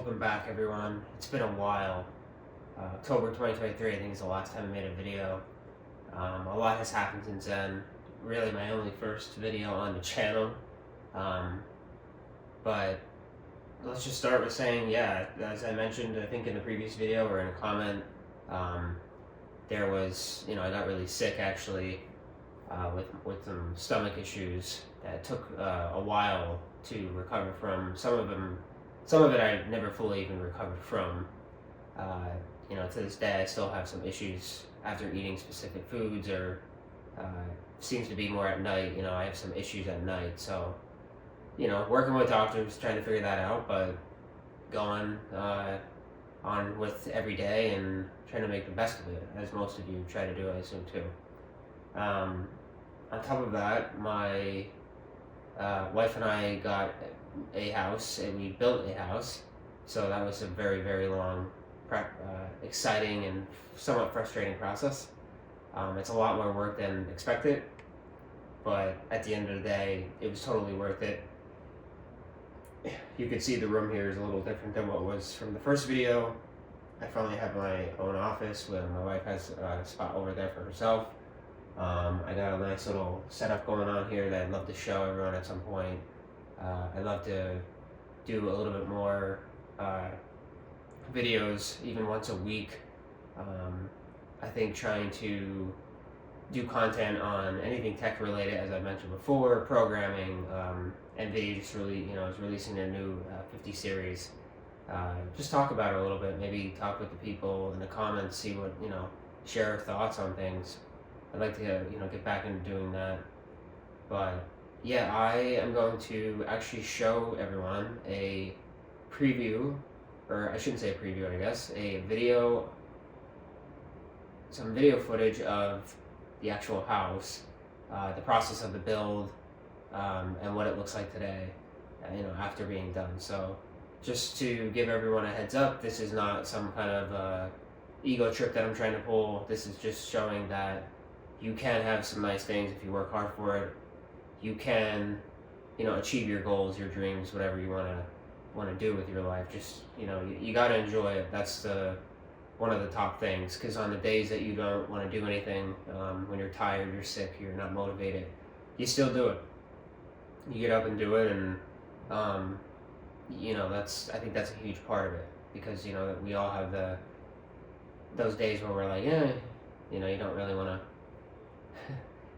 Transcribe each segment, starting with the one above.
Welcome back, everyone. It's been a while. October 2023, I think, is the last time I made a video. A lot has happened since then. Really, my only first video on the channel. But let's just start with saying, yeah, as I mentioned, I think in the previous video or in a comment, there was, I got really sick actually with some stomach issues that took a while to recover from. Some of it I never fully even recovered from. To this day I still have some issues after eating specific foods, or seems to be more at night. I have some issues at night, so working with doctors, trying to figure that out, but going on with every day and trying to make the best of it, as most of you try to do, I assume, too. On top of that, my wife and I got a house, and we built a house, so that was a very, very long, exciting and somewhat frustrating process. It's a lot more work than expected, but at the end of the day, it was totally worth it. You can see the room here is a little different than what was from the first video. I finally have my own office where my wife has a spot over there for herself. I got a nice little setup going on here that I'd love to show everyone at some point. I'd love to do a little bit more videos, even once a week. I think trying to do content on anything tech related, as I mentioned before, programming. NVIDIA just is releasing their new 50 series. Just talk about it a little bit, maybe talk with the people in the comments, see what, share thoughts on things. I'd like to get back into doing that. But yeah, I am going to actually show everyone a preview, or I shouldn't say a preview, I guess, some video footage of the actual house, the process of the build, and what it looks like today, after being done. So just to give everyone a heads up, this is not some kind of ego trip that I'm trying to pull. This is just showing that you can have some nice things if you work hard for it. You can, achieve your goals, your dreams, whatever you want to do with your life. Just, you got to enjoy it. That's one of the top things, because on the days that you don't want to do anything, when you're tired, you're sick, you're not motivated, you still do it. You get up and do it, and I think that's a huge part of it, because we all have those days where we're like, you don't really want to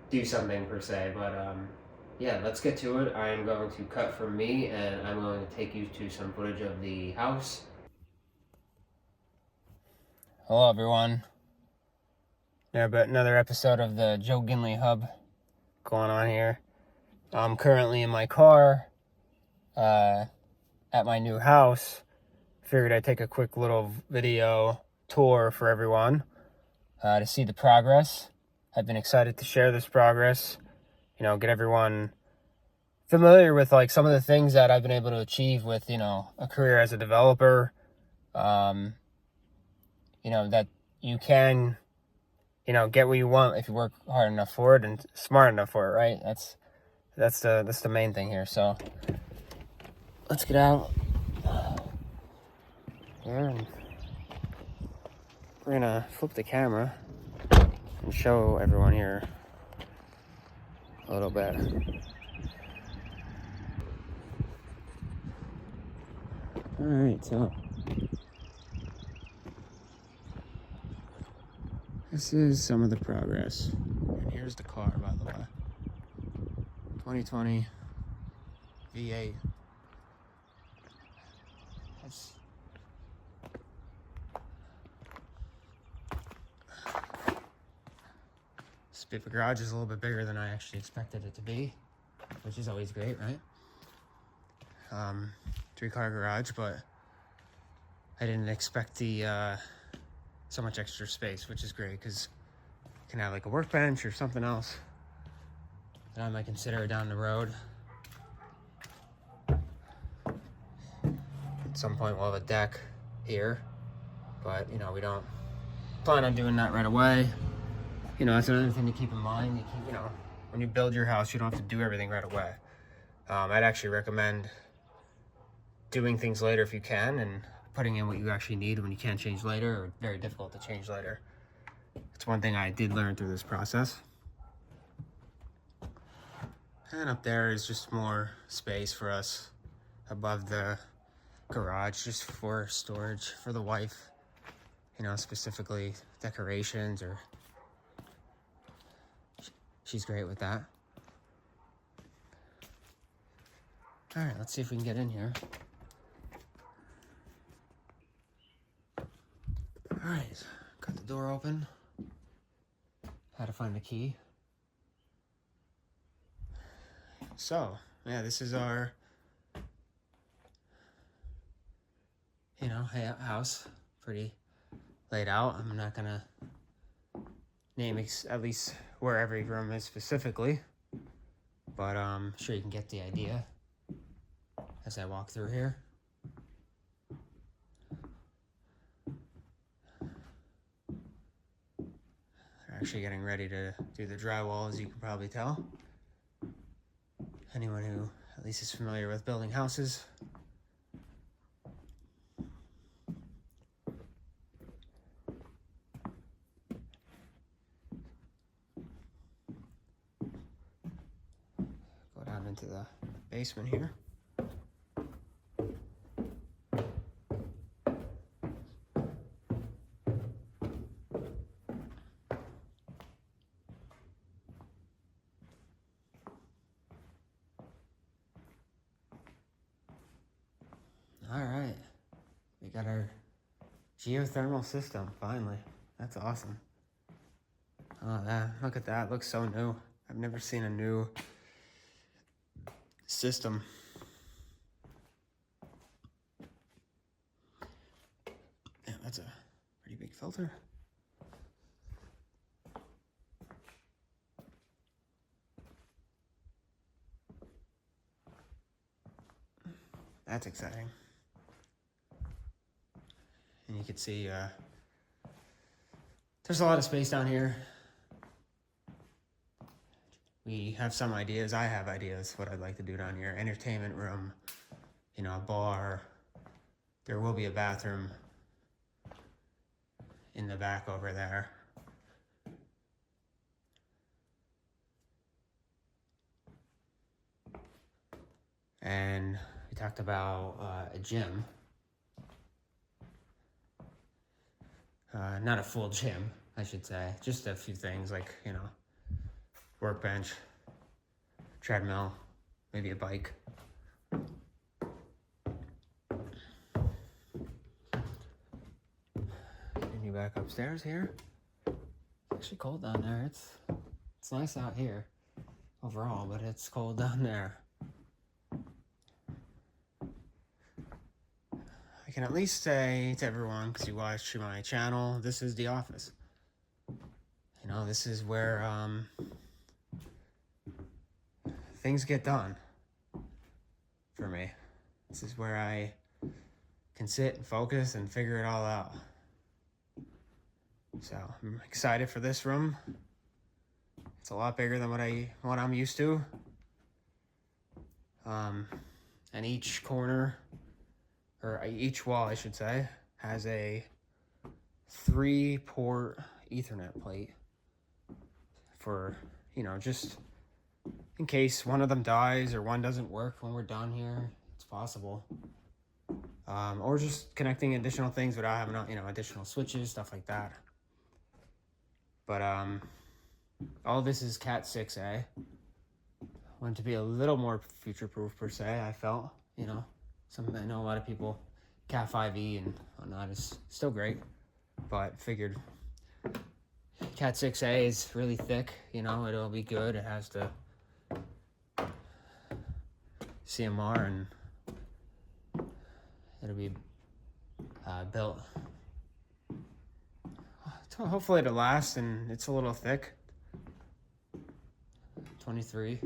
do something per se. But yeah, let's get to it. I'm going to cut from me, and I'm going to take you to some footage of the house. Hello, everyone. Another episode of the Joe Ginley Hub going on here. I'm currently in my car at my new house. Figured I'd take a quick little video tour for everyone to see the progress. I've been excited to share this progress, get everyone familiar with some of the things that I've been able to achieve with, a career as a developer. That you can, get what you want if you work hard enough for it and smart enough for it, right? That's the main thing here. So let's get out here, and we're gonna flip the camera and show everyone here a little bit. Alright, so this is some of the progress. And here's the car, by the way. 2020 V8. The garage is a little bit bigger than I actually expected it to be, which is always great, right? 3-car garage, but I didn't expect the so much extra space, which is great, because you can have a workbench or something else that I might consider down the road. At some point we'll have a deck here, but we don't plan on doing that right away. That's another thing to keep in mind. When you build your house, you don't have to do everything right away. I'd actually recommend doing things later if you can, and putting in what you actually need when you can't change later, or very difficult to change later. It's one thing I did learn through this process. And up there is just more space for us above the garage, just for storage for the wife, you know, specifically decorations, or she's great with that. All right, let's see if we can get in here. All right, got the door open. Had to find the key. So, yeah, this is our, you know, house. Pretty laid out. I'm not gonna name at least where every room is specifically, but I'm sure you can get the idea as I walk through here. They're actually getting ready to do the drywall, as you can probably tell. Anyone who at least is familiar with building houses. Go down into the basement here. All right, we got our geothermal system, finally. That's awesome. Oh, look at that, looks so new. I've never seen a new system. Yeah, that's a pretty big filter. That's exciting. And you can see there's a lot of space down here. We have some ideas. I have ideas what I'd like to do down here. Entertainment room, you know, a bar. There will be a bathroom in the back over there. And we talked about a gym. Not a full gym, I should say. Just a few things like, you know, workbench, treadmill, maybe a bike. Getting you back upstairs here. It's actually cold down there. It's nice out here overall, but it's cold down there. I can at least say to everyone, because you watch my channel, this is the office. You know, this is where things get done for me. This is where I can sit and focus and figure it all out. So I'm excited for this room. It's a lot bigger than what I'm used to. And each corner, or each wall, I should say, has a 3-port Ethernet plate for, you know, just in case one of them dies or one doesn't work when we're done here. It's possible. Or just connecting additional things without having, you know, additional switches, stuff like that. But all this is Cat 6A. Want to be a little more future-proof per se, I felt, you know. I know a lot of people, Cat 5e and whatnot is still great, but figured Cat 6A is really thick, you know, it'll be good. It has the CMR and it'll be built. Hopefully it'll last, and it's a little thick. 23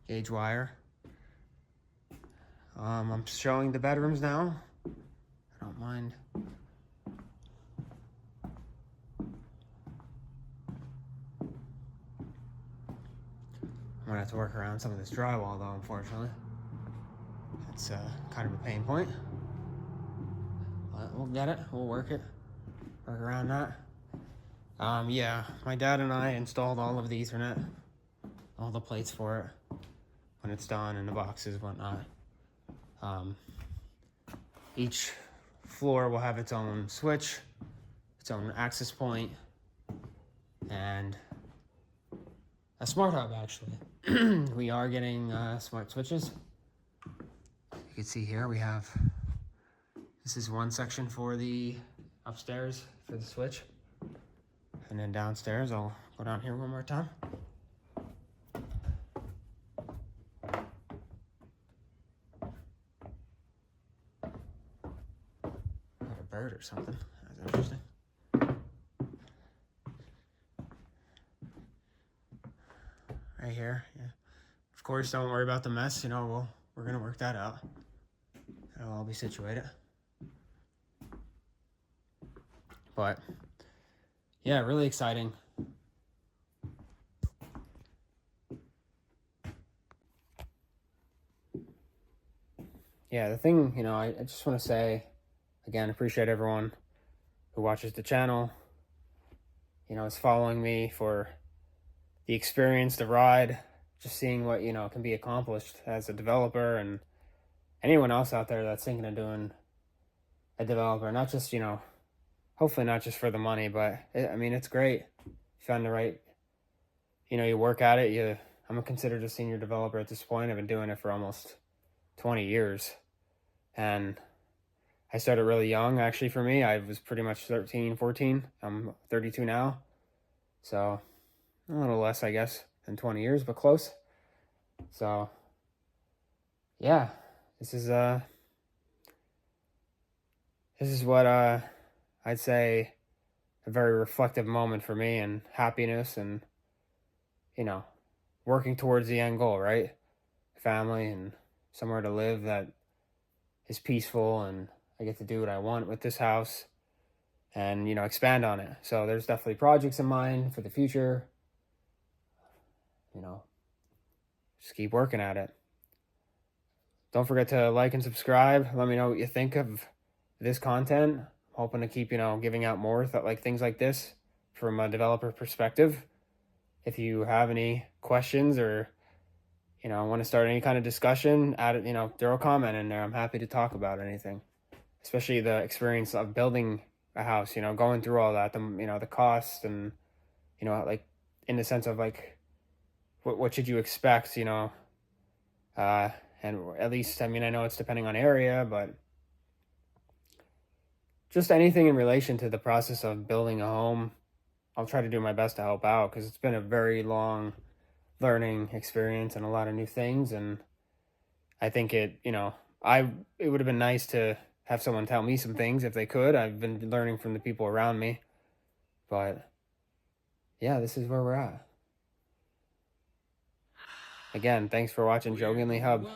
gauge wire. I'm showing the bedrooms now. I don't mind. I'm gonna have to work around some of this drywall though, unfortunately. It's kind of a pain point. But we'll get it. We'll work around that. Yeah, my dad and I installed all of the Ethernet, all the plates for it when it's done, and the boxes and whatnot. Each floor will have its own switch, its own access point, and a smart hub, actually. We are getting smart switches. You can see here we have, this is one section for the upstairs for the switch. And then downstairs, I'll go down here one more time. Got a bird or something. That's interesting. Right here, yeah. Of course, don't worry about the mess. You know, we're gonna work that out. It'll all be situated. But yeah, really exciting. Yeah, the thing, you know, I just want to say, again, appreciate everyone who watches the channel, you know, is following me for the experience, the ride, just seeing what, you know, can be accomplished as a developer, and anyone else out there that's thinking of doing a developer, not just, you know, hopefully not just for the money, but I mean, it's great. You found the right, you know, you work at it. I'm considered a senior developer at this point. I've been doing it for almost 20 years. And I started really young, actually, for me. I was pretty much 13, 14. I'm 32 now. So a little less, I guess, than 20 years, but close. So yeah, this is what I'd say a very reflective moment for me, and happiness, and, you know, working towards the end goal, right? Family and somewhere to live that is peaceful, and I get to do what I want with this house and, you know, expand on it. So there's definitely projects in mind for the future. You know, just keep working at it. Don't forget to like and subscribe. Let me know what you think of this content. Hoping to keep, you know, giving out more things like this from a developer perspective. If you have any questions, or, you know, want to start any kind of discussion, add it, you know, throw a comment in there. I'm happy to talk about anything, especially the experience of building a house, you know, going through all that, you know, the cost, and, you know, like, in the sense of, like, what should you expect, you know, and at least, I mean, I know it's depending on area, but just anything in relation to the process of building a home, I'll try to do my best to help out, because it's been a very long learning experience and a lot of new things. And I think it would have been nice to have someone tell me some things if they could. I've been learning from the people around me. But yeah, this is where we're at. Again, thanks for watching Joe Ginley Hub.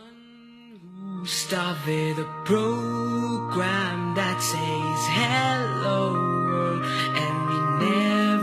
Started a program that says hello world, and we never